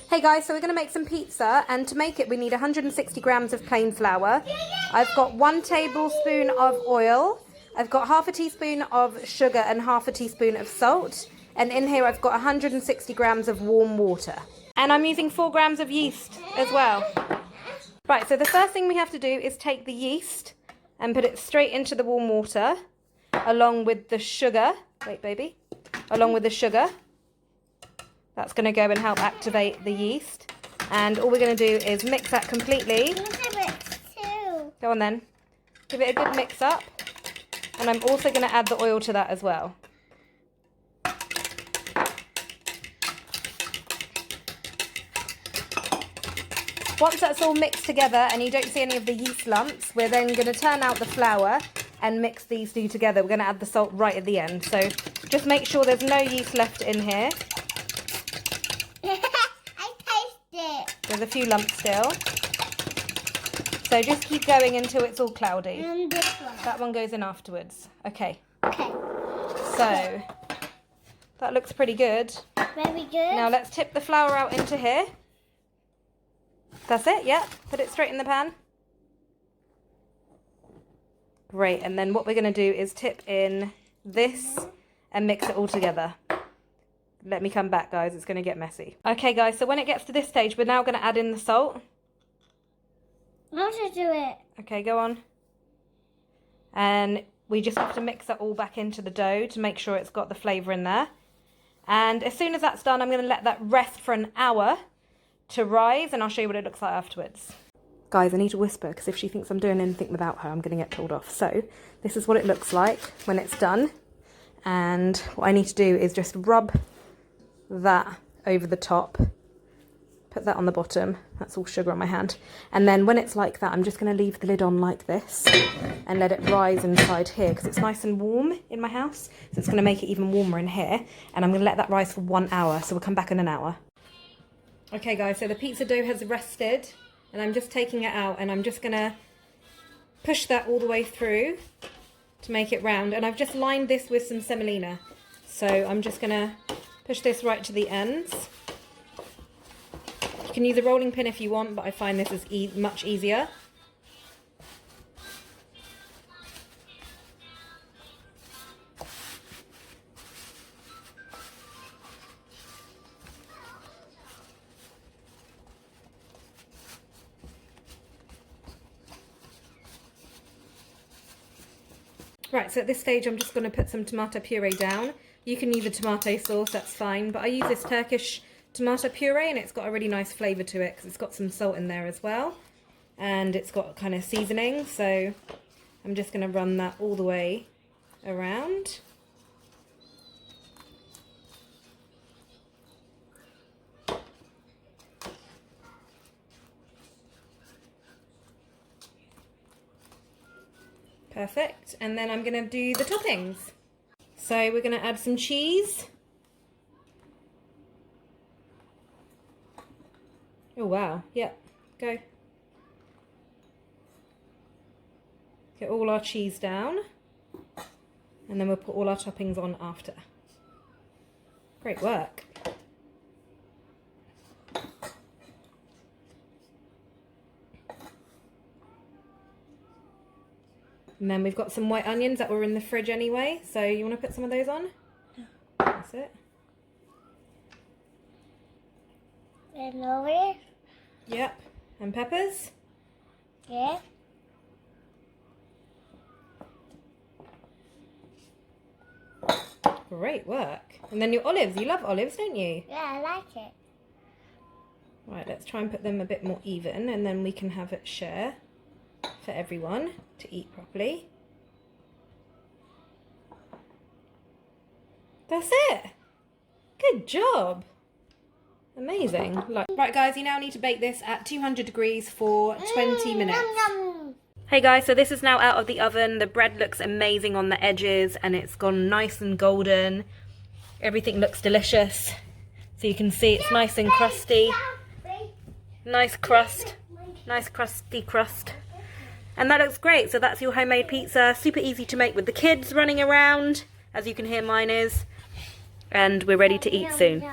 Hey guys, so we're going to make some pizza, and to make it we need 160 grams of plain flour. I've got 1 tablespoon of oil. I've got half a teaspoon of sugar and half a teaspoon of salt. And in here I've got 160 grams of warm water. And I'm using 4 grams of yeast as well. Right, so the first thing we have to do is take the yeast and put it straight into the warm water along with the sugar. Wait, baby. Along with the sugar. That's going to go and help activate the yeast. And all we're going to do is mix that completely. Go on then. Give it a good mix up. And I'm also going to add the oil to that as well. Once that's all mixed together and you don't see any of the yeast lumps, we're then going to turn out the flour and mix these two together. We're going to add the salt right at the end. So just make sure there's no yeast left in here. I taste it. There's a few lumps still. So just keep going until it's all cloudy. And this one. That one goes in afterwards. Okay. Okay. So that looks pretty good. Very good. Now let's tip the flour out into here. That's it, yeah. Put it straight in the pan. Great, and then what we're going to do is tip in this and mix it all together. Let me come back, guys. It's going to get messy. Okay, guys, so when it gets to this stage, we're now going to add in the salt. How to do it? Okay, go on. And we just have to mix it all back into the dough to make sure it's got the flavour in there. And as soon as that's done, I'm going to let that rest for an hour to rise, and I'll show you what it looks like afterwards. Guys, I need to whisper because if she thinks I'm doing anything without her, I'm going to get told off. So this is what it looks like when it's done. And what I need to do is just rub that over the top. Put that on the bottom. That's all sugar on my hand. And then when it's like that, I'm just going to leave the lid on like this and let it rise inside here because it's nice and warm in my house. So it's going to make it even warmer in here. And I'm going to let that rise for 1 hour. So we'll come back in an hour. Okay guys, so the pizza dough has rested and I'm just taking it out and I'm just going to push that all the way through to make it round. And I've just lined this with some semolina. So I'm just going to push this right to the ends. You can use a rolling pin if you want, but I find this is much easier. Right, so at this stage I'm just going to put some tomato puree down. You can use a tomato sauce, that's fine, but I use this Turkish tomato puree and it's got a really nice flavour to it because it's got some salt in there as well. And it's got kind of seasoning, so I'm just going to run that all the way around. Perfect, and then I'm going to do the toppings. So we're going to add some cheese. Oh wow, yep, go. Get all our cheese down, and then we'll put all our toppings on after. Great work. And then we've got some white onions that were in the fridge anyway, so you want to put some of those on? Yeah. That's it. And over. Yep. And peppers? Yeah. Great work. And then your olives. You love olives, don't you? Yeah, I like it. Right, let's try and put them a bit more even, and then we can have it share for everyone to eat properly. That's it. Good job. Amazing. Right guys, you now need to bake this at 200 degrees for 20 minutes. Yum, yum. Hey guys, so this is now out of the oven. The bread looks amazing on the edges and it's gone nice and golden. Everything looks delicious. So you can see it's nice and crusty. Nice crust. Nice crusty crust. And that looks great. So that's your homemade pizza. Super easy to make with the kids running around, as you can hear mine is. And we're ready to eat soon.